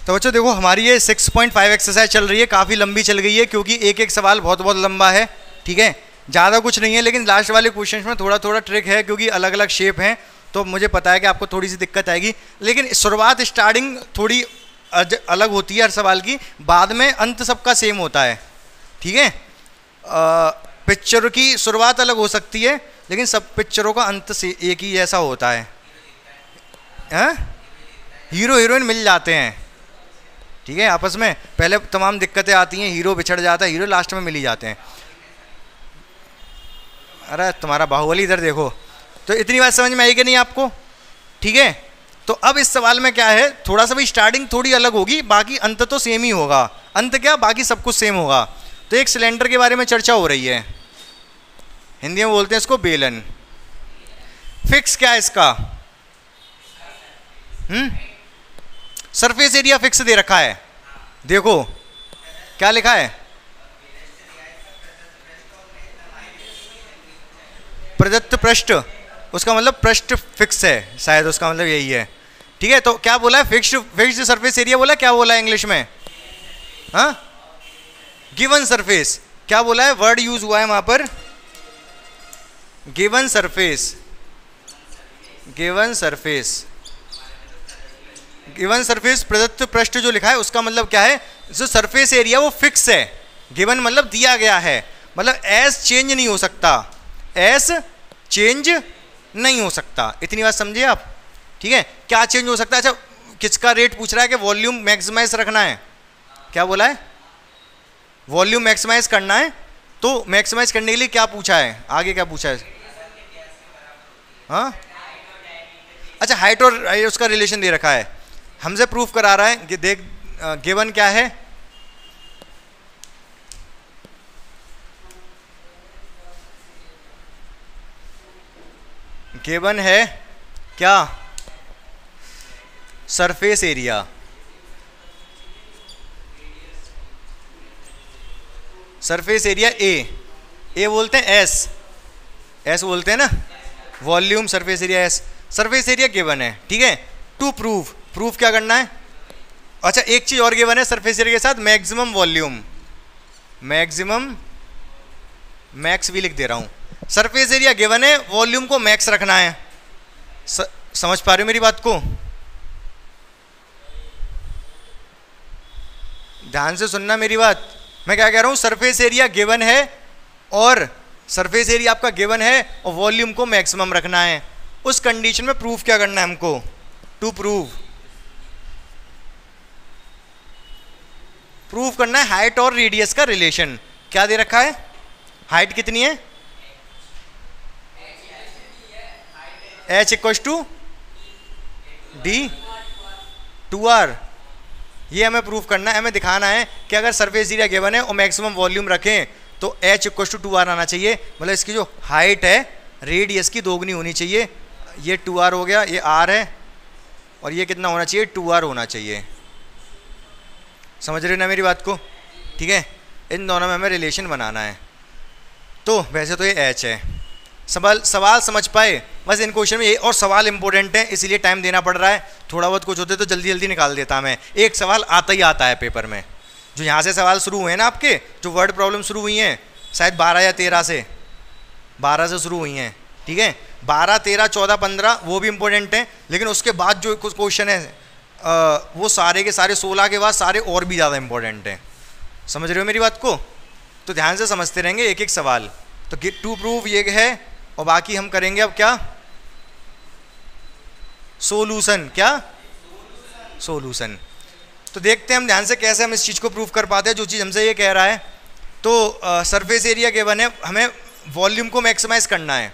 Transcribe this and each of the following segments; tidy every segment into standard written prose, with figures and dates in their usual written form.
तो बच्चों देखो हमारी ये 6.5 एक्सरसाइज चल रही है, काफ़ी लंबी चल गई है क्योंकि एक एक सवाल बहुत बहुत लंबा है। ठीक है, ज़्यादा कुछ नहीं है, लेकिन लास्ट वाले क्वेश्चन में थोड़ा थोड़ा ट्रिक है क्योंकि अलग अलग शेप हैं, तो मुझे पता है कि आपको थोड़ी सी दिक्कत आएगी। लेकिन शुरुआत स्टार्टिंग थोड़ी अलग होती है हर सवाल की, बाद में अंत सबका सेम होता है। ठीक है, पिक्चर की शुरुआत अलग हो सकती है लेकिन सब पिक्चरों का अंत से एक ही जैसा होता है। हीरो हीरोइन मिल जाते हैं, ठीक है, आपस में पहले तमाम दिक्कतें आती हैं, हीरो बिछड़ जाता है, हीरो लास्ट में मिल ही जाते हैं। अरे तुम्हारा बाहुबली इधर देखो। तो इतनी बात समझ में आई कि नहीं आपको? ठीक है, तो अब इस सवाल में क्या है, थोड़ा सा भी स्टार्टिंग थोड़ी अलग होगी, बाकी अंत तो सेम ही होगा। अंत क्या, बाकी सब कुछ सेम होगा। तो एक सिलेंडर के बारे में चर्चा हो रही है, हिंदी में बोलते हैं इसको बेलन। फिक्स क्या है इसका? सरफेस एरिया फिक्स दे रखा है। देखो क्या लिखा है, प्रदत्त पृष्ठ, उसका मतलब पृष्ठ फिक्स है, शायद उसका मतलब यही है। ठीक है, तो क्या बोला है, फिक्स्ड सरफेस एरिया बोला, क्या बोला है इंग्लिश में? हाँ, गिवन सरफेस। क्या बोला है, वर्ड यूज हुआ है वहां पर, given surface. Given surface, given surface प्रदत्त पृष्ठ जो लिखा है उसका मतलब क्या है, जो सरफेस एरिया वो फिक्स है। गिवन मतलब दिया गया है, मतलब एस चेंज नहीं हो सकता, एस चेंज नहीं हो सकता। इतनी बात समझिए आप। ठीक है, क्या चेंज हो सकता है? अच्छा, किसका रेट पूछ रहा है कि वॉल्यूम मैक्सिमाइज रखना है, क्या बोला है, वॉल्यूम मैक्सिमाइज करना है। तो मैक्सिमाइज करने के लिए क्या पूछा है, आगे क्या पूछा है? हाँ, अच्छा, हाइट और उसका रिलेशन दे रखा है, हमसे प्रूफ करा रहा है कि देख गिवन क्या है, गिवन है क्या, surface area. Surface area A बोलते हैं, एस बोलते हैं ना, volume surface area S, surface area given है। ठीक है, टू प्रूफ क्या करना है? अच्छा, एक चीज और गिवन है सरफेस एरिया के साथ, मैक्सिमम वॉल्यूम, मैक्सिमम, मैक्स भी लिख दे रहा हूं। सरफेस एरिया गिवन है, वॉल्यूम को मैक्स रखना है। समझ पा रहे हो मेरी बात को? ध्यान से सुनना मेरी बात, मैं क्या कह रहा हूं, सरफेस एरिया गिवन है और सरफेस एरिया आपका गिवन है और वॉल्यूम को मैक्सिमम रखना है। उस कंडीशन में प्रूफ क्या करना है हमको, टू प्रूफ करना है हाइट और रेडियस का रिलेशन। क्या दे रखा है, हाइट कितनी है, h equal to D 2r। ये हमें प्रूफ करना है, हमें दिखाना है कि अगर सरफेस एरिया गिवन है और मैक्सिमम वॉल्यूम रखें तो h इक्वल टू 2r आना चाहिए। मतलब इसकी जो हाइट है रेडियस की दोगुनी होनी चाहिए। ये 2r हो गया, ये r है, और ये कितना होना चाहिए, 2r होना चाहिए। समझ रहे हो ना मेरी बात को? ठीक है, इन दोनों में हमें रिलेशन बनाना है। तो वैसे तो ये h है, सवाल समझ पाए बस इन क्वेश्चन में ये, और सवाल इंपॉर्टेंट है इसलिए टाइम देना पड़ रहा है। थोड़ा बहुत कुछ होते तो जल्दी जल्दी निकाल देता मैं, एक सवाल आता ही आता है पेपर में। जो यहाँ से सवाल शुरू हुए हैं ना आपके, जो वर्ड प्रॉब्लम शुरू हुई हैं शायद 12 या 13 से, 12 से शुरू हुई हैं। ठीक है, 12, 13, 14, 15 वो भी इंपॉर्टेंट हैं, लेकिन उसके बाद जो कुछ क्वेश्चन है वो सारे के सारे 16 के बाद सारे और भी ज़्यादा इंपॉर्टेंट हैं। समझ रहे हो मेरी बात को? तो ध्यान से समझते रहेंगे एक एक सवाल। तो टू प्रूव ये है, और बाकी हम करेंगे अब क्या, सोल्यूशन। क्या सोल्यूशन? तो देखते हैं हम ध्यान से कैसे हम इस चीज़ को प्रूव कर पाते हैं, जो चीज़ हमसे ये कह रहा है। तो सरफेस एरिया गिवन है, हमें वॉल्यूम को मैक्सिमाइज करना है,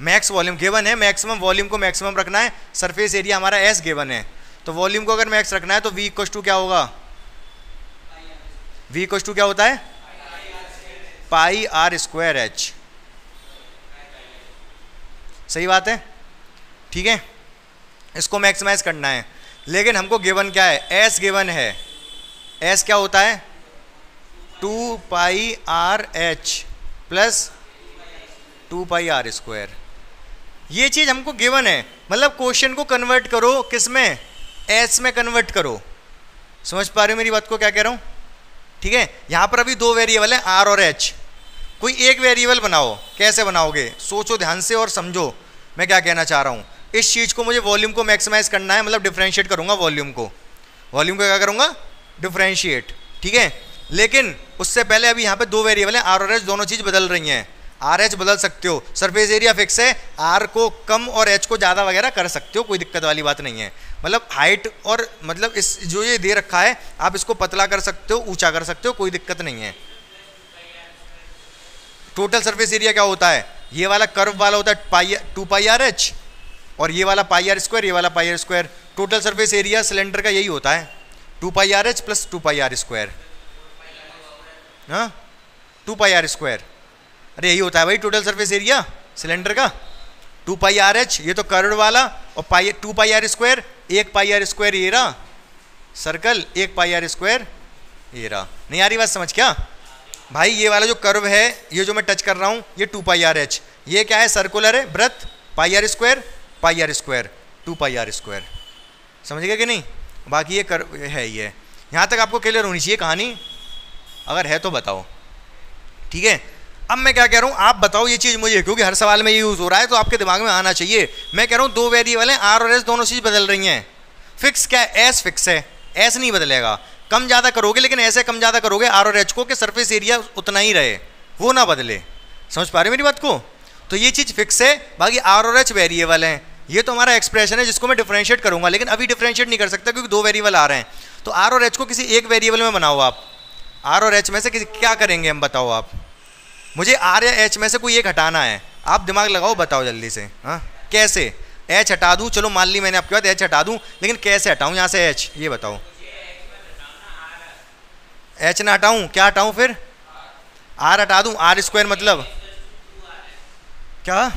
मैक्स वॉल्यूम गिवन है, मैक्सिमम वॉल्यूम को मैक्सिमम रखना है। सरफेस एरिया हमारा एस गिवन है, तो वॉल्यूम को अगर मैक्स रखना है तो वी इक्वल टू क्या होगा, वी इक्वल टू क्या होता है, पाई आर स्क्वायर एच। सही बात है? ठीक है, इसको मैक्सिमाइज करना है, लेकिन हमको गिवन क्या है, एस गिवन है। एस क्या होता है, 2 pi R H plus 2 pi are square. ये चीज़ हमको गिवन है, मतलब क्वेश्चन को कन्वर्ट करो, किस में, एस में कन्वर्ट करो। समझ पा रहे हो मेरी बात को क्या कह रहा हूँ? ठीक है, यहाँ पर अभी दो वेरिएबल हैं आर और एच, कोई एक वेरिएबल बनाओ। कैसे बनाओगे? सोचो ध्यान से और समझो मैं क्या कहना चाह रहा हूँ। इस चीज़ को मुझे वॉल्यूम को मैक्सिमाइज करना है, मतलब डिफरेंशिएट करूँगा वॉल्यूम को क्या करूँगा? डिफरेंशिएट। ठीक है, लेकिन उससे पहले अभी यहाँ पे दो वेरिएबल हैं आर और एच, दोनों चीज़ बदल रही हैं। आर एच बदल सकते हो, सरफेस एरिया फिक्स है, आर को कम और एच को ज़्यादा वगैरह कर सकते हो, कोई दिक्कत वाली बात नहीं है। मतलब हाइट और मतलब इस जो ये दे रखा है आप इसको पतला कर सकते हो, ऊंचा कर सकते हो, कोई दिक्कत नहीं है। टोटल सरफेस एरिया क्या होता है? ये वाला कर्व वाला होता है 2 पाई आर एच, और ये वाला पाई आर स्क्वायर, ये वाला pi are square. Total surface area cylinder का यही होता है 2 pi R H plus 2 pi are square. हाँ 2 पाई आर स्क्वायर, अरे यही होता है भाई टोटल सरफेस एरिया सिलेंडर का। 2 पाई आर एच ये तो कर्व वाला, और 2 pi are square, 1 pi are square ये रहा सर्कल, 1 पाई आर स्क्वायर ये रहा। नहीं आ रही बात समझ क्या भाई? ये वाला जो कर्व है, ये जो मैं टच कर रहा हूँ, ये 2 पाई आर एच, ये क्या है? सर्कुलर है वृत्त, pi are square 2 pi are square. समझ गए कि नहीं? बाकी ये कर्व है, ये यहाँ तक आपको क्लियर होनी चाहिए कहानी, अगर है तो बताओ। ठीक है, अब मैं क्या कह रहा हूँ, आप बताओ ये चीज़ मुझे, क्योंकि हर सवाल में ये यूज़ हो रहा है तो आपके दिमाग में आना चाहिए। मैं कह रहा हूँ दो वेरिएबल हैं आर और एस, दोनों चीज़ बदल रही हैं। फिक्स क्या है? एस फिक्स है, एस नहीं बदलेगा। कम ज़्यादा करोगे, लेकिन ऐसे कम ज़्यादा करोगे आर और एच को कि सरफेस एरिया उतना ही रहे, वो ना बदले। समझ पा रहे हो मेरी बात को? तो ये चीज़ फिक्स है, बाकी आर और एच वेरिएबल हैं। ये तो हमारा एक्सप्रेशन है जिसको मैं डिफरेंशिएट करूँगा, लेकिन अभी डिफरेंशिएट नहीं कर सकता क्योंकि दो वेरिएबल आ रहे हैं। तो आर और एच को किसी एक वेरिएबल में बनाओ आप। आर और एच में से किसी क्या करेंगे हम, बताओ आप मुझे। आर या एच में से कोई एक हटाना है, आप दिमाग लगाओ, बताओ जल्दी से। हाँ कैसे? एच हटा दूँ, चलो मान ली मैंने आपके बाद एच हटा दूँ, लेकिन कैसे हटाऊँ यहाँ से एच, ये बताओ। एच ना हटाऊँ, क्या हटाऊँ फिर? आर हटा दूँ। आर स्क्वायर मतलब क्या?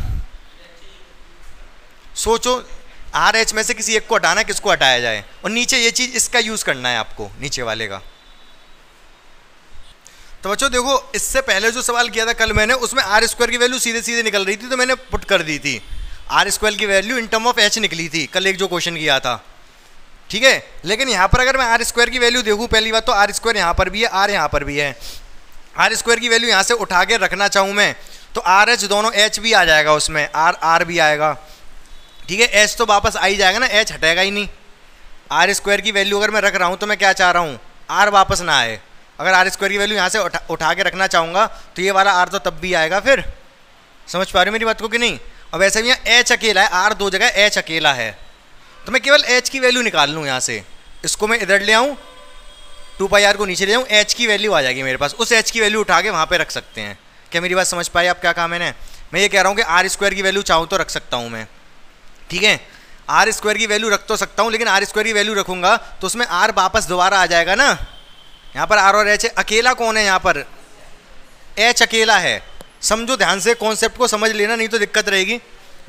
सोचो, आर एच में से किसी एक को हटाना है, किसको हटाया जाए? और नीचे ये चीज़ इसका यूज़ करना है आपको, नीचे वाले का। तो बच्चों देखो, इससे पहले जो सवाल किया था कल मैंने, उसमें आर स्क्वायर की वैल्यू सीधे सीधे निकल रही थी, तो मैंने पुट कर दी थी। आर स्क्वायर की value in term of H निकली थी कल, एक जो क्वेश्चन किया था। ठीक है, लेकिन यहाँ पर अगर मैं आर स्क्वायर की वैल्यू देखूँ, पहली बात तो आर स्क्वायर यहाँ पर भी है, आर यहाँ पर भी है। आर स्क्वायर की वैल्यू यहाँ से उठा के रखना चाहूँ मैं, तो आर एच दोनों, एच भी आ जाएगा उसमें, आर भी आएगा। ठीक है, एच तो वापस आ ही जाएगा ना, एच हटेगा ही नहीं। आर स्क्वायर की वैल्यू अगर मैं रख रहा हूँ तो मैं क्या चाह रहा हूँ? आर वापस ना आए। अगर आर स्क्वायर की वैल्यू यहाँ से उठा के रखना चाहूँगा तो ये वाला आर तो तब भी आएगा फिर। समझ पा रहे हो मेरी बात को कि नहीं? और वैसे भी यहाँ एच अकेला है, आर दो जगह, एच अकेला है, तो मैं केवल एच की वैल्यू निकाल लूँ यहाँ से। इसको मैं इधर ले आऊँ, 2 पाई आर को नीचे ले जाऊँ, एच की वैल्यू आ जाएगी मेरे पास। उस एच की वैल्यू उठा के वहाँ पर रख सकते हैं। क्या मेरी बात समझ पाए आप? क्या कहा मैंने? मैं ये कह रहा हूँ कि आर स्क्वायर की वैल्यू चाहूँ तो रख सकता हूँ मैं। ठीक है, आर स्क्वायर की वैल्यू रख तो सकता हूँ, लेकिन आर स्क्वायर की वैल्यू रखूँगा तो उसमें आर वापस दोबारा आ जाएगा ना। यहाँ पर आर और एच है, अकेला कौन है यहाँ पर? एच अकेला है। समझो ध्यान से, कॉन्सेप्ट को समझ लेना, नहीं तो दिक्कत रहेगी।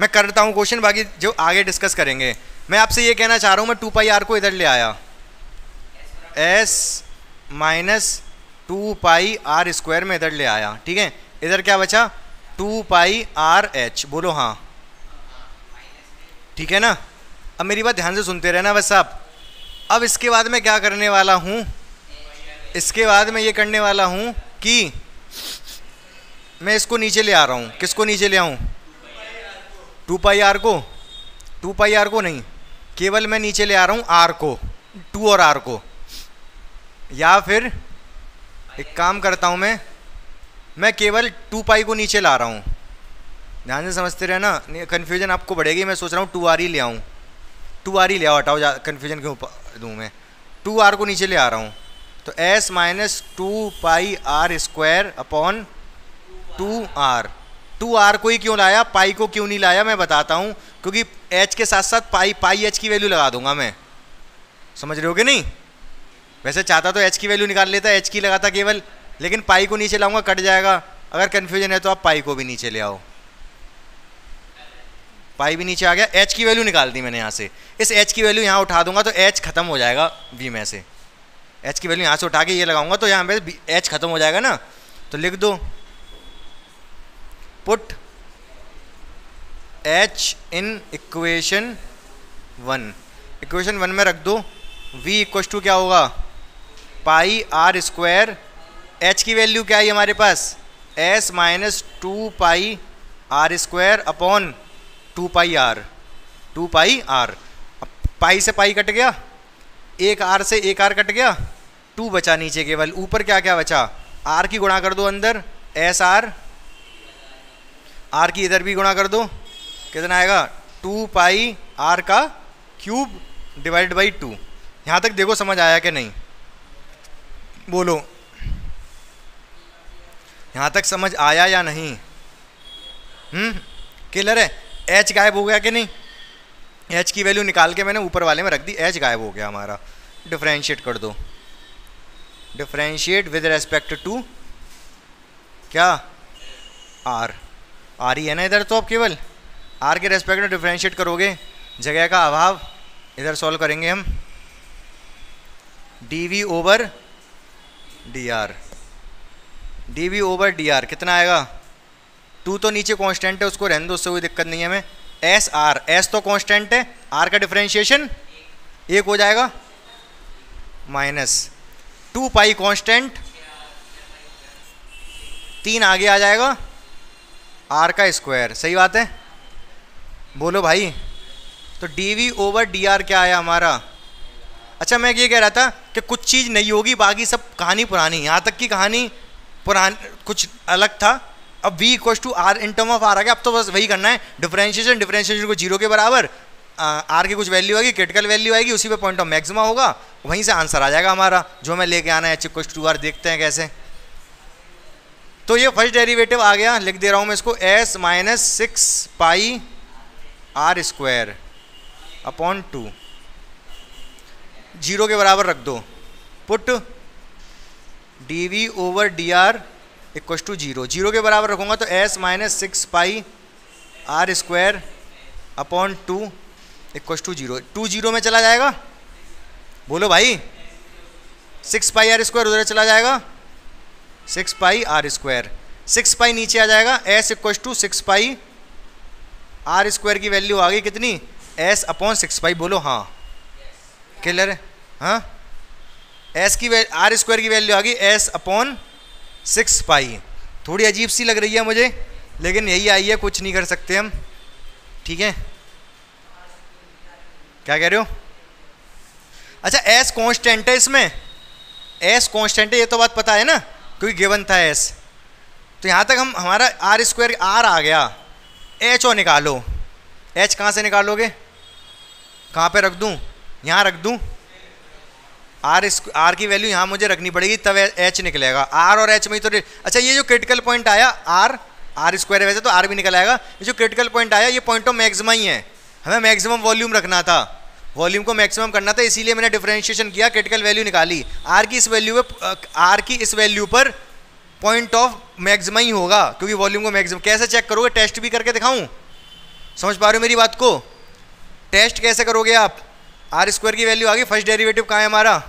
मैं करता हूँ क्वेश्चन, बाकी जो आगे डिस्कस करेंगे। मैं आपसे ये कहना चाह रहा हूँ, मैं 2 पाई आर को इधर ले आया, S minus 2 pi are square में इधर ले आया। ठीक है, इधर क्या बचा? 2 पाई आर एच। बोलो हाँ, ठीक है ना? अब मेरी बात ध्यान से सुनते रहना बस आप। अब इसके बाद मैं क्या करने वाला हूँ? इसके बाद मैं ये करने वाला हूँ कि मैं इसको नीचे ले आ रहा हूँ। किसको नीचे ले आऊँ? 2 पाई आर को। 2 पाई आर को नहीं, केवल मैं नीचे ले आ रहा हूँ आर को, 2 और आर को। या फिर एक काम करता हूँ, मैं केवल 2 पाई को नीचे ला रहा हूँ। ध्यान से समझते रहना, कन्फ्यूजन आपको बढ़ेगी। मैं सोच रहा हूँ 2 आर ही ले आऊँ, 2 आर ही ले आओ, हटाओ, कन्फ्यूजन क्यों दूँ मैं? 2 आर को नीचे ले आ रहा हूँ, तो S minus 2 pi are square upon 2 r. 2 r को ही क्यों लाया, पाई को क्यों नहीं लाया, मैं बताता हूँ। क्योंकि एच के साथ साथ पाई एच की वैल्यू लगा दूंगा मैं। समझ रहे हो कि नहीं? वैसे चाहता तो एच की वैल्यू निकाल लेता, एच की लगाता केवल, लेकिन पाई को नीचे लाऊंगा, कट जाएगा। अगर कन्फ्यूजन है तो आप पाई को भी नीचे ले आओ। पाई भी नीचे आ गया, एच की वैल्यू निकाल दी मैंने यहाँ से। इस एच की वैल्यू यहाँ उठा दूंगा तो एच खत्म हो जाएगा वी में से। एच की वैल्यू यहाँ से उठा के ये लगाऊंगा तो यहाँ पे एच खत्म हो जाएगा ना। तो लिख दो, put H in equation 1। Equation 1 में रख दो, v इक्वल टू क्या होगा? पाई आर स्क्वायर, एच की वैल्यू क्या है हमारे पास, S minus 2 pi are square upon 2 pi R, 2 pi R. अब पाई से पाई कट गया, एक आर से एक आर कट गया, 2 बचा नीचे केवल, ऊपर क्या क्या बचा, आर की गुणा कर दो अंदर, एस आर, आर की इधर भी गुणा कर दो, कितना आएगा 2 पाई आर का क्यूब डिवाइड बाई 2। यहाँ तक देखो समझ आया कि नहीं, बोलो यहाँ तक समझ आया या नहीं? क्लियर है? एच गायब हो गया कि नहीं? एच की वैल्यू निकाल के मैंने ऊपर वाले में रख दी, एच गायब हो गया हमारा। डिफरेंशिएट कर दो, डिफरेंशिएट विद रेस्पेक्ट टू क्या, आर, आर ही है ना इधर, तो अब केवल आर के रेस्पेक्ट में डिफरेंशिएट करोगे, जगह का अभाव, इधर सॉल्व करेंगे हम, D over d are, D over d are कितना आएगा, 2 तो नीचे कांस्टेंट है उसको रहने दो, उससे कोई दिक्कत नहीं है हमें, एस आर, एस तो कांस्टेंट है, आर का डिफरेंशिएशन 1 हो जाएगा, माइनस 2 पाई कांस्टेंट, 3 आगे आ जाएगा, आर का स्क्वायर, सही बात है, बोलो भाई। तो डी ओवर डी आर क्या आया हमारा? अच्छा मैं ये कह रहा था कि कुछ चीज़ नहीं होगी, बाकी सब कहानी पुरानी, यहाँ तक की कहानी पुरानी, कुछ अलग था। अब v equal to R in term of R आ गया, अब तो बस वही करना है, डिफरेंशिएशन, डिफरेंशिएशन को 0 के बराबर, आर की कुछ वैल्यू आएगी, क्रिटिकल वैल्यू आएगी, उसी पे पॉइंट ऑफ मैक्सिमा होगा, वहीं से आंसर आ जाएगा हमारा, जो मैं लेके आना है एच इक्वल टू आर। देखते हैं कैसे। तो ये फर्स्ट डेरिवेटिव आ गया, लिख दे रहा हूँ मैं इसको, S minus 6 pi are square upon 2, 0 के बराबर रख दो, put d over d r equal to 0, 0 के बराबर रखूँगा तो S minus 6 pi are square upon 2 equal to 0, 2 0 में चला जाएगा, बोलो भाई, 6 पाई आर स्क्वायर उधर चला जाएगा, 6 पाई आर स्क्वायर, 6 पाई नीचे आ जाएगा, S equal to 6 pi are square की वैल्यू आ गई कितनी, एस अपॉन 6 पाई, बोलो हाँ, क्लियर है? हाँ, एस की आर स्क्वायर की वैल्यू आ गई एस अपॉन 6 पाई, थोड़ी अजीब सी लग रही है मुझे, लेकिन यही आई है, कुछ नहीं कर सकते हम, ठीक है? क्या कह रहे हो? अच्छा एस कांस्टेंट है इसमें, एस कांस्टेंट है, ये तो बात पता है ना, क्योंकि गिवन था एस। तो यहाँ तक हम हमारा आर स्क्वायर आर आ गया, एच और निकालो, एच कहाँ से निकालोगे, कहाँ पे रख दूँ, यहाँ रख दूँ, आर की वैल्यू यहाँ मुझे रखनी पड़ेगी, तब एच निकलेगा, आर और एच में ही तो। अच्छा ये जो क्रिटिकल पॉइंट आया आर स्क्वायर है, वैसे तो आर भी निकल आएगा, ये जो क्रिटिकल पॉइंट आया ये पॉइंट ऑफ मैक्सिमा ही है, हमें मैक्सिमम वॉल्यूम रखना था, वॉल्यूम को मैक्सिमम करना था, इसीलिए मैंने डिफरेंशिएशन किया, क्रिटिकल वैल्यू निकाली, आर की इस वैल्यू पर पॉइंट ऑफ मैक्सिमा ही होगा, क्योंकि वॉल्यूम को मैक्सिमम। कैसे चेक करोगे, टेस्ट भी करके दिखाऊं? समझ पा रहे हो मेरी बात को? टेस्ट कैसे करोगे आप, आर स्क्वायर की वैल्यू आ गई, फर्स्ट डेरिवेटिव कहाँ है हमारा,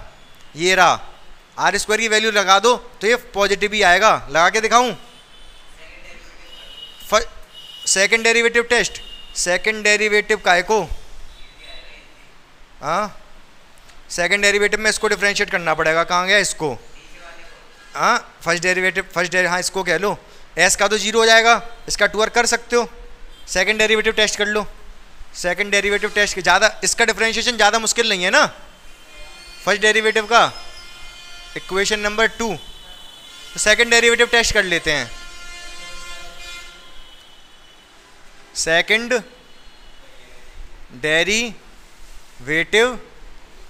ये रहा, आर स्क्वायर की वैल्यू लगा दो तो ये पॉजिटिव ही आएगा, लगा के दिखाऊं? Second derivative test, second derivative काय को, हाँ सेकंड डेरिवेटिव में इसको डिफरेंशिएट करना पड़ेगा, कहाँ गया इसको, हाँ फर्स्ट डेरिवेटिव, हाँ इसको कह लो, एस का तो 0 हो जाएगा, इसका 2r कर सकते हो, सेकंड डेरिवेटिव टेस्ट कर लो, सेकंड डेरिवेटिव टेस्ट ज़्यादा, इसका डिफरेंशिएशन ज़्यादा मुश्किल नहीं है ना, फर्स्ट डेरिवेटिव का इक्वेशन नंबर 2, तो सेकंड डेरिवेटिव टेस्ट कर लेते हैं, second derivative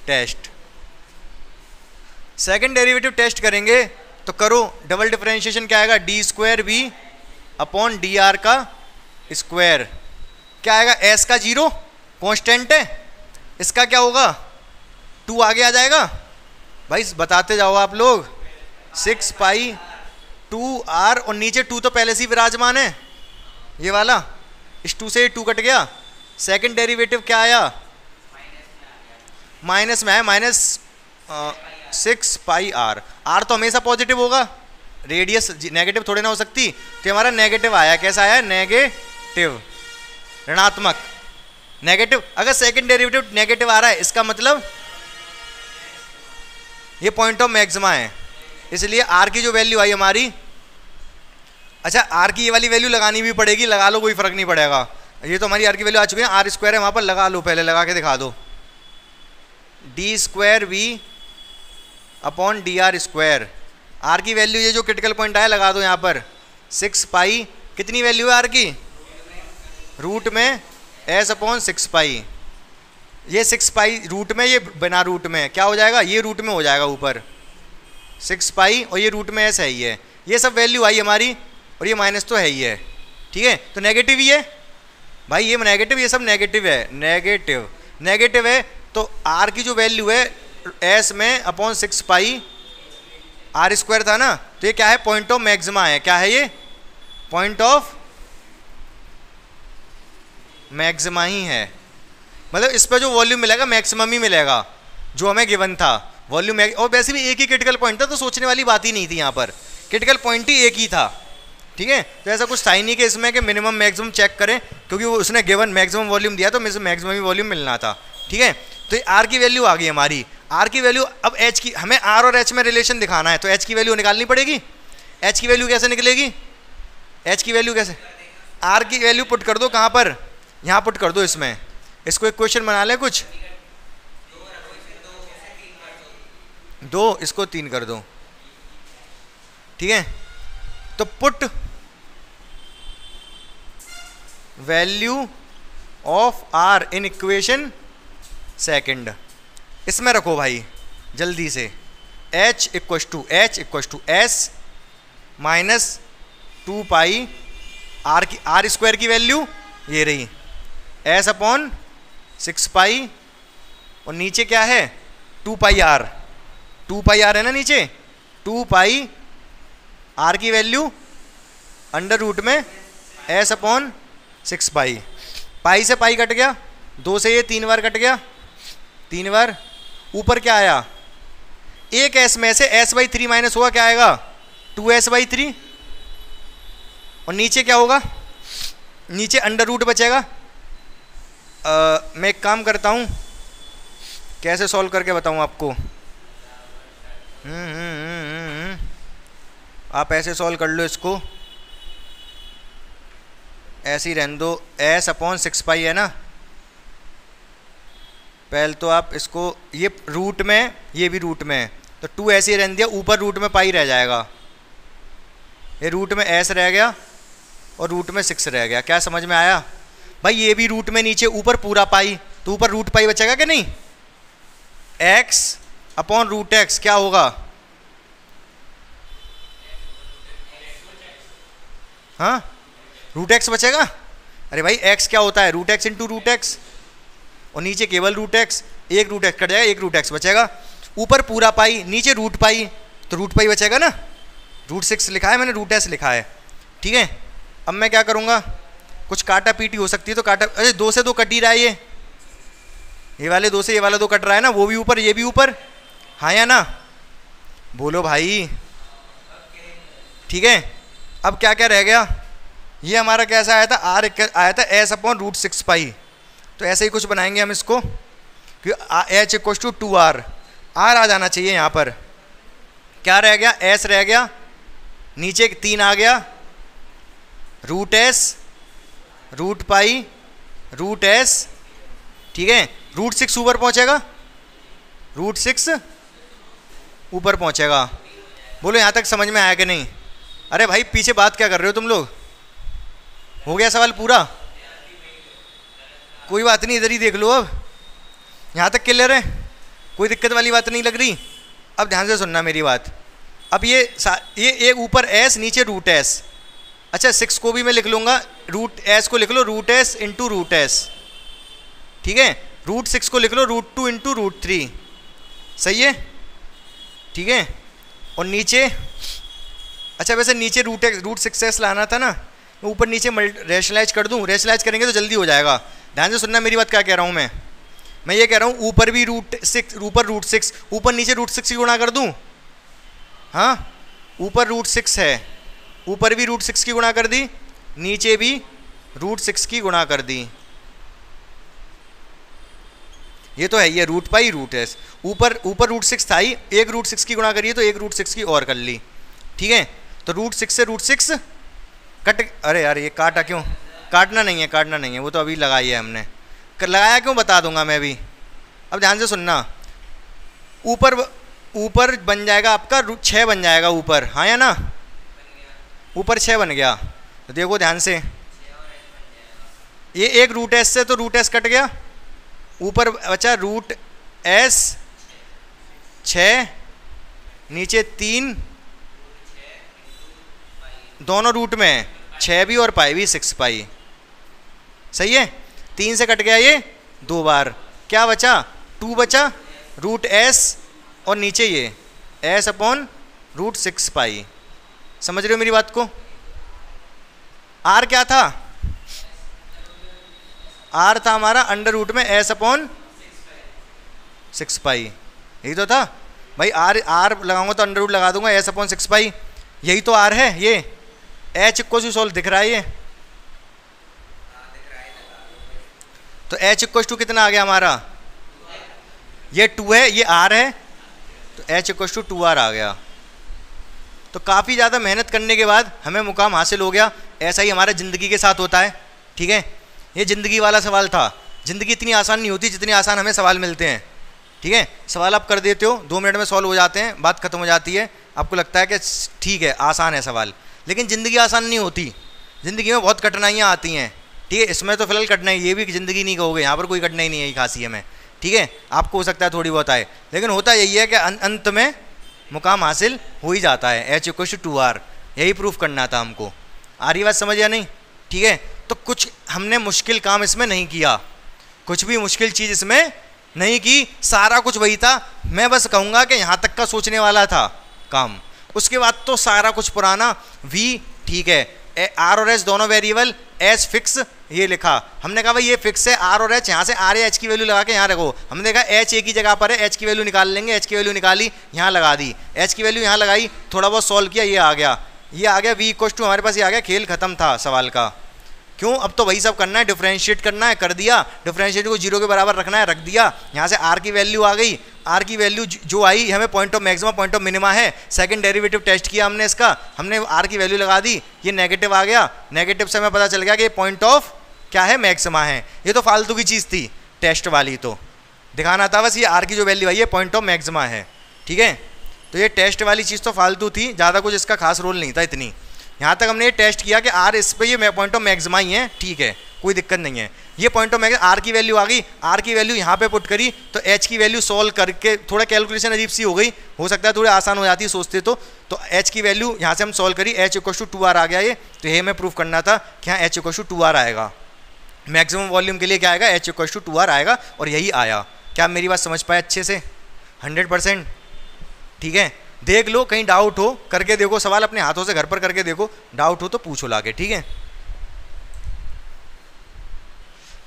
test, second derivative test करेंगे तो करो, डबल डिफरेंशिएशन क्या आएगा, d square b upon d r का स्क्वायर, क्या आएगा, एस का 0 कांस्टेंट है, इसका क्या होगा, 2 आगे आ जाएगा, भाई बताते जाओ आप लोग, 6 पाई 2r और नीचे 2 तो पहले से ही विराजमान है, ये वाला, इस 2 से 2 कट गया, सेकंड डेरिवेटिव क्या आया, माइनस में है, माइनस 6 पाई आर, आर तो हमेशा पॉजिटिव होगा, रेडियस नेगेटिव थोड़ी ना हो सकती, तो हमारा नेगेटिव आया, कैसा आया, नेगेटिव, ऋणात्मक, नेगेटिव। अगर सेकंड डेरिवेटिव नेगेटिव आ रहा है इसका मतलब ये पॉइंट ऑफ मैक्सिमा है, इसलिए आर की जो वैल्यू आई हमारी, अच्छा आर की ये वाली वैल्यू लगानी भी पड़ेगी, लगा लो कोई फर्क नहीं पड़ेगा। ये तो हमारी आर की वैल्यू आ चुकी है, आर स्क्वायर है वहाँ पर, लगा लो, पहले लगा के दिखा दो। D square v upon d r square, r की वैल्यू ये जो क्रिटिकल पॉइंट आया लगा दो यहाँ पर 6 पाई, कितनी वैल्यू है आर की, रूट में एस अपॉन 6 पाई, ये 6 पाई रूट में, ये बिना रूट में क्या हो जाएगा, ये रूट में हो जाएगा ऊपर 6 पाई, और ये रूट में एस है ही है। ये सब वैल्यू आई हमारी, और ये माइनस तो है ही है, ठीक है, तो नेगेटिव ही है भाई, ये नेगेटिव, ये सब नेगेटिव है, नेगेटिव है, तो आर की जो वैल्यू है एस में अपॉन 6 पाई आर स्क्वायर था ना, तो ये क्या है, पॉइंट ऑफ मैक्सिमा है, क्या है ये, पॉइंट ऑफ मैक्सिमा ही है, मतलब इस पर जो वॉल्यूम मिलेगा मैक्सिमम ही मिलेगा जो हमें गिवन था वॉल्यूम, और वैसे भी एक ही क्रिटिकल पॉइंट था, तो सोचने वाली बात ही नहीं थी, यहाँ पर क्रिटिकल पॉइंट ही एक ही था, ठीक है। तो ऐसा कुछ था ही नहीं कि इसमें कि मिनिमम मैक्सिमम चेक करें, क्योंकि वो उसने गिवन मैक्सिमम वॉल्यूम दिया तो मैक्सिमम ही वॉल्यूम मिलना था, ठीक है। तो ये आर की वैल्यू आ गई हमारी, आर की वैल्यू, अब एच की, हमें आर और एच में रिलेशन दिखाना है, तो एच की वैल्यू निकालनी पड़ेगी। एच की वैल्यू कैसे निकलेगी, एच की वैल्यू कैसे, आर की वैल्यू पुट कर दो, कहाँ पर, यहाँ पुट कर दो, इसमें इसको एक क्वेश्चन बना लें कुछ, 2 इसको 3 कर दो, ठीक है। तो put value of r in equation second, इसमें रखो भाई जल्दी से, h equal to S minus 2 pi r की, आर स्क्वायर की वैल्यू ये रही, एस अपॉन 6 पाई, और नीचे क्या है 2 पाई आर, 2 पाई आर है ना नीचे, 2 पाई आर की वैल्यू अंडर रूट में एस अपॉन 6 पाई, पाई से पाई कट गया, 2 से ये 3 बार कट गया, 3 बार, ऊपर क्या आया, एक एस में से s/3 माइनस हुआ, क्या आएगा 2s/3, और नीचे क्या होगा, नीचे अंडर रूट बचेगा। मैं एक काम करता हूँ, कैसे सॉल्व करके बताऊँ आपको, आप ऐसे सॉल्व कर लो इसको, ऐसे ही रहने दो, s अपॉन 6 पाई है ना, पहले तो आप इसको, ये रूट में, ये भी रूट में, तो 2 ऐसे ही रहने दिया, ऊपर रूट में पाई रह जाएगा, ये रूट में s रह गया और रूट में 6 रह गया, क्या समझ में आया भाई, ये भी रूट में, नीचे ऊपर पूरा पाई, तो ऊपर रूट पाई बचेगा कि नहीं, x अपॉन रूट x क्या होगा, हाँ रूट x बचेगा, अरे भाई x क्या होता है, root x into root x, और नीचे केवल रूट x, एक रूट x कट जाएगा, एक रूट x बचेगा, ऊपर पूरा पाई, नीचे रूट पाई, तो रूट पाई बचेगा ना, रूट 6 लिखा है मैंने, रूट s लिखा है, ठीक है। अब मैं क्या करूँगा, कुछ काटा पीटी हो सकती है, तो काटा, अरे 2 से 2 कट ही रहा है, ये वाले 2 से ये वाला 2 कट रहा है ना, वो भी ऊपर ये भी ऊपर, हाँ या ना, बोलो भाई, ठीक है। अब क्या क्या रह गया, ये हमारा कैसा आया था, आर आया था एस अपॉन रूट 6 पाई, तो ऐसे ही कुछ बनाएंगे हम इसको, कि H equal to 2r, R आ जाना चाहिए यहाँ पर, क्या रह गया, एस रह गया, नीचे 3 आ गया, root S, root pi, root S, ठीक है, रूट 6 ऊपर पहुँचेगा, रूट 6 ऊपर पहुँचेगा, बोलो यहाँ तक समझ में आया कि नहीं, अरे भाई पीछे बात क्या कर रहे हो तुम लोग, हो गया सवाल पूरा, कोई बात नहीं, इधर ही देख लो, अब यहाँ तक क्लियर है, कोई दिक्कत वाली बात नहीं लग रही। अब ध्यान से सुनना मेरी बात, अब ये एक ऊपर एस, नीचे रूट एस, अच्छा 6 को भी मैं लिख लूँगा, रूट एस को लिख लो root S into root S, ठीक है, रूट 6 को लिख लो रूट 2 इंटू रूट 3, सही है, ठीक है, और नीचे, अच्छा वैसे नीचे रूट 6s लाना था ना, ऊपर नीचे रेशनलाइज कर दूँ, रेशनलाइज करेंगे तो जल्दी हो जाएगा, ध्यान से सुनना मेरी बात, क्या कह रहा हूँ मैं ये कह रहा हूँ ऊपर भी रूट 6, ऊपर नीचे रूट 6 की गुणा कर दूँ, हाँ ऊपर रूट 6 है, ऊपर भी रूट 6 की गुणा कर दी, नीचे भी रूट 6 की गुणा कर दी, ये तो है, ये रूट पाई रूट एस, ऊपर रूट 6 था ही, एक रूट 6 की गुणा करिए तो एक रूट 6 की और कर ली, ठीक है। तो रूट 6 से रूट 6 कट, अरे यार ये काटा क्यों, काटना नहीं है, काटना नहीं है, वो तो अभी लगाई है हमने, लगाया क्यों बता दूंगा मैं अभी। अब ध्यान से सुनना, ऊपर बन जाएगा आपका 6 बन जाएगा ऊपर, हाँ या ना, ऊपर 6 बन गया। तो देखो ध्यान से, ये एक रूट एस से तो रूट एस कट गया, ऊपर बचा रूट एस 6, नीचे 3, दोनों रूट में 6 भी और पाई भी 6 पाई, सही है। 3 से कट गया ये 2 बार, क्या बचा 2 बचा, रूट एस और नीचे ये एस अपॉन रूट 6 पाई। समझ रहे हो मेरी बात को। आर क्या था, आर था हमारा अंडर रूट में एस अपॉन 6 पाई, यही तो था भाई। आर लगाऊंगा तो अंडर रूट लगा दूंगा, एस अपॉन 6 पाई, यही तो आर है। ये एच इक्वल टू सोल्व दिख रहा है ये, तो एच इक्वल टू कितना आ गया हमारा, ये 2 है, ये आर है, तो एच इक्वल टू 2r आ गया। तो काफ़ी ज़्यादा मेहनत करने के बाद हमें मुकाम हासिल हो गया। ऐसा ही हमारा ज़िंदगी के साथ होता है, ठीक है। ये ज़िंदगी वाला सवाल था। ज़िंदगी इतनी आसान नहीं होती जितनी आसान हमें सवाल मिलते हैं, ठीक है। सवाल आप कर देते हो, 2 मिनट में सॉल्व हो जाते हैं, बात खत्म हो जाती है, आपको लगता है कि ठीक है आसान है सवाल, लेकिन ज़िंदगी आसान नहीं होती। ज़िंदगी में बहुत कठिनाइयाँ आती हैं, ठीक है। इसमें तो फिलहाल कठिनाई, ये भी ज़िंदगी नहीं कहोगे, यहाँ पर कोई कठिनाई नहीं है, खासी है में, ठीक है। आपको हो सकता है थोड़ी बहुत आए, लेकिन होता यही है कि अंत में मुकाम हासिल हो ही जाता है। एच इक्वल टू 2r, यही प्रूफ करना था हमको। आ रही बात समझ या नहीं, ठीक है। तो कुछ हमने मुश्किल काम इसमें नहीं किया, कुछ भी मुश्किल चीज़ इसमें नहीं की, सारा कुछ वही था। मैं बस कहूँगा कि यहाँ तक का सोचने वाला था काम, उसके बाद तो सारा कुछ पुराना। v ठीक है, आर और एच दोनों वेरिएबल, एच फिक्स ये लिखा, हमने कहा भाई ये फिक्स है आर और एच, यहाँ से आर या एच की वैल्यू लगा के यहाँ रखो। हमने देखा एच एक ही जगह पर है, एच की वैल्यू निकाल लेंगे, एच की वैल्यू निकाली यहाँ लगा दी, एच की वैल्यू यहाँ लगाई, थोड़ा बहुत सॉल्व किया, ये आ गया, ये आ गया v इक्वल टू, हमारे पास ये आ गया, खेल खत्म था सवाल का। क्यों, अब तो वही सब करना है, डिफरेंशिएट करना है, कर दिया, डिफरेंशिएट को 0 के बराबर रखना है, रख दिया, यहाँ से आर की वैल्यू आ गई, आर की वैल्यू जो आई हमें point of maxima point of minima है, सेकंड डेरिवेटिव टेस्ट किया हमने इसका, हमने आर की वैल्यू लगा दी, ये नेगेटिव आ गया, नेगेटिव से हमें पता चल गया कि ये पॉइंट ऑफ क्या है, मैक्सिमा है। ये तो फालतू की चीज़ थी, टेस्ट वाली तो दिखाना था बस, ये आर की जो वैल्यू आई है पॉइंट ऑफ मैक्सिमा है, ठीक है। तो ये टेस्ट वाली चीज़ तो फालतू थी, ज़्यादा कुछ इसका खास रोल नहीं था इतनी। यहाँ तक हमने ये टेस्ट किया कि आर इस पर ये पॉइंट ऑफ मैक्सिमा ही है, ठीक है, कोई दिक्कत नहीं है। ये पॉइंट ऑफ मैक्सिमा, आर की वैल्यू आ गई, आर की वैल्यू यहाँ पे पुट करी, तो एच की वैल्यू सॉल्व करके थोड़ा कैलकुलेशन अजीब सी हो गई, हो सकता है थोड़ी आसान हो जाती है सोचते तो एच की वैल्यू यहाँ से हम सॉल्व करी, एच इक्वल टू 2r आ गया ये। तो ये हमें प्रूफ करना था कि यहाँ एच इक्वल टू 2r आएगा, मैक्सिमम वॉल्यूम के लिए क्या आएगा, एच इक्वल टू 2r आएगा, और यही आया। क्या आप मेरी बात समझ पाए अच्छे से, 100%, ठीक है। देख लो, कहीं डाउट हो करके देखो, सवाल अपने हाथों से घर पर करके देखो, डाउट हो तो पूछो लाके, ठीक है।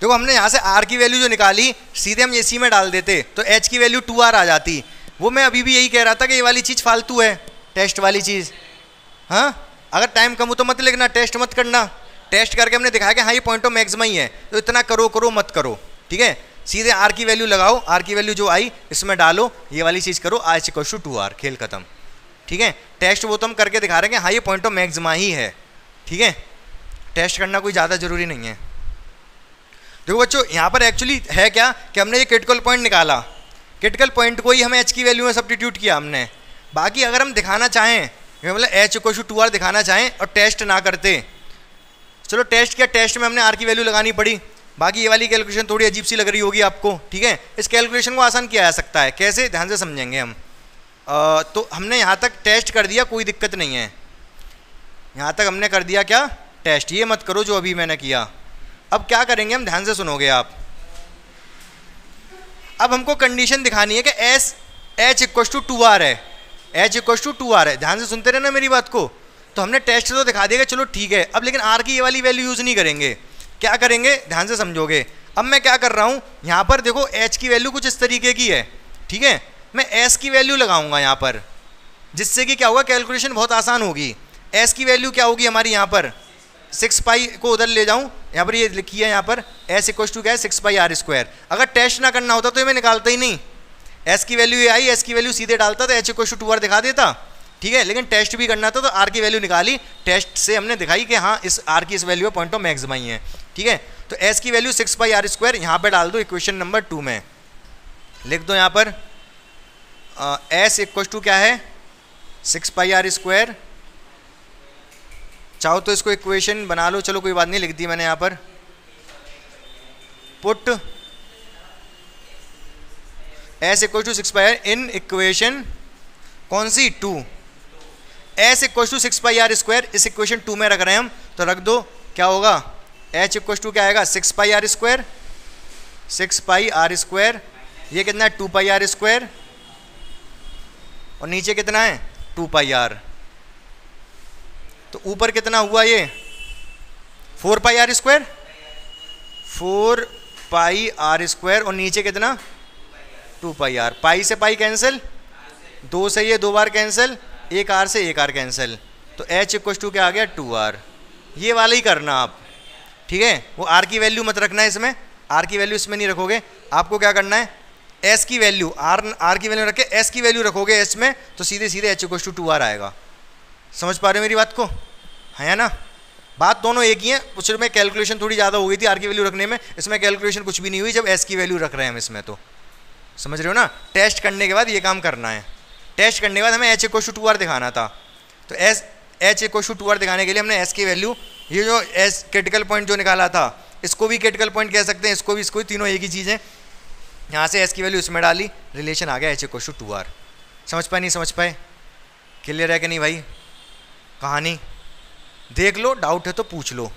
देखो हमने यहाँ से r की वैल्यू जो निकाली, सीधे हम इसी में डाल देते तो h की वैल्यू 2r आ जाती। वो मैं अभी भी यही कह रहा था कि ये वाली चीज़ फालतू है, टेस्ट वाली चीज़। हाँ, अगर टाइम कम हो तो मत लिखना, टेस्ट मत करना। टेस्ट करके हमने दिखाया कि हाँ ये पॉइंट ऑफ मैक्सिमा ही है, तो इतना करो मत करो, ठीक है। सीधे r की वैल्यू लगाओ, r की वैल्यू जो आई इसमें डालो, ये वाली चीज़ करो, h इक्वल टू 2r, खेल खत्म, ठीक है। टेस्ट वो तो हम करके दिखा रहे हैं कि हाँ ये पॉइंट ऑफ मैक्सिमा ही है, ठीक है। टेस्ट करना कोई ज़्यादा जरूरी नहीं है। देखो बच्चों, यहाँ पर एक्चुअली है क्या कि हमने ये क्रिटिकल पॉइंट निकाला, क्रिटिकल पॉइंट को ही हमें h की वैल्यू में सब्स्टिट्यूट किया हमने। बाकी अगर हम दिखाना चाहें, मतलब h इक्वल टू 2r दिखाना चाहें और टेस्ट ना करते, चलो टेस्ट किया, टेस्ट में हमने r की वैल्यू लगानी पड़ी। बाकी ये वाली कैलकुलेशन थोड़ी अजीब सी लग रही होगी आपको, ठीक है। इस कैलकुलेशन को आसान किया जा सकता है, कैसे, ध्यान से समझेंगे हम। तो हमने यहाँ तक टेस्ट कर दिया, कोई दिक्कत नहीं है, यहाँ तक हमने कर दिया क्या, टेस्ट। ये मत करो जो अभी मैंने किया। अब क्या करेंगे हम, ध्यान से सुनोगे आप। अब हमको कंडीशन दिखानी है कि h इक्वल टू 2r है, h इक्वल टू 2r है, ध्यान से सुनते रहना मेरी बात को। तो हमने टेस्ट तो दिखा दिया, चलो ठीक है। अब लेकिन r की ये वाली वैल्यू यूज़ नहीं करेंगे, क्या करेंगे, ध्यान से समझोगे। अब मैं क्या कर रहा हूँ, यहाँ पर देखो h की वैल्यू कुछ इस तरीके की है, ठीक है। मैं s की वैल्यू लगाऊंगा यहाँ पर, जिससे कि क्या होगा, कैलकुलेशन बहुत आसान होगी। s की वैल्यू क्या होगी हमारी, यहाँ पर 6 पाई को उधर ले जाऊँ यहाँ पर ये लिखी है, यहाँ पर एस इक्वल टू क्या है 6πr²। अगर टेस्ट ना करना होता तो ये मैं निकालता ही नहीं, एस की वैल्यू ये आई, एस की वैल्यू सीधे डालता तो एच इक्वल टू 2r दिखा देता, ठीक है। लेकिन टेस्ट भी करना था तो आर की वैल्यू निकाली, टेस्ट से हमने दिखाई कि हाँ इस आर की इस वैल्यू है पॉइंट ऑफ मैक्सिमा ही है, ठीक है। तो एस की वैल्यू 6πr² यहाँ पे डाल दो इक्वेशन नंबर 2 में, लिख दो यहाँ पर एस इक्वल टू क्या है 6πr²। चाहो तो इसको इक्वेशन बना लो, चलो कोई बात नहीं, लिख दी मैंने यहाँ पर। Put S equal to 6πr in equation कौन सी 2, एस इक्वल टू 6πr² इस इक्वेशन 2 में रख रहे हैं हम, तो रख दो क्या होगा एच इक्वल टू क्या आएगा 6πr², 6πr², ये कितना है 2πr², और नीचे कितना है 2πr, तो ऊपर कितना हुआ ये 4πr², 4πr² और नीचे कितना 2πr, पाई से पाई कैंसिल, 2 से ये 2 बार कैंसिल, एक आर से एक आर कैंसिल, तो एच इक्वल टू क्या आ गया 2r। ये वाला ही करना आप, ठीक है। वो आर की वैल्यू मत रखना है इसमें, आर की वैल्यू इसमें नहीं रखोगे, आपको क्या करना है एस की वैल्यू, आर की वैल्यू रख के एस की वैल्यू रखोगे एस में, तो सीधे सीधे एच इक्वल टू 2r आएगा। समझ पा रहे हो मेरी बात को, है ना। बात दोनों एक ही है, उसमें कैलकुलेशन थोड़ी ज़्यादा हो गई थी आर की वैल्यू रखने में, इसमें कैलकुलेशन कुछ भी नहीं हुई जब एस की वैल्यू रख रहे हैं हम इसमें, तो समझ रहे हो ना। टेस्ट करने के बाद ये काम करना है, टेस्ट करने के बाद हमें एच इक्वल टू 2r दिखाना था, तो एच इक्वल टू 2r दिखाने के लिए हमने एस की वैल्यू, ये जो एस क्रिटिकल पॉइंट जो निकाला था इसको भी क्रिटिकल पॉइंट कह सकते हैं, इसको भी, इसको तीनों एक ही चीज़ है। यहाँ से एस की वैल्यू इसमें डाली, रिलेशन आ गया एच इक्वल टू 2r। समझ पाए नहीं समझ पाए, क्लियर है कि नहीं भाई, कहानी देख लो, डाउट है तो पूछ लो।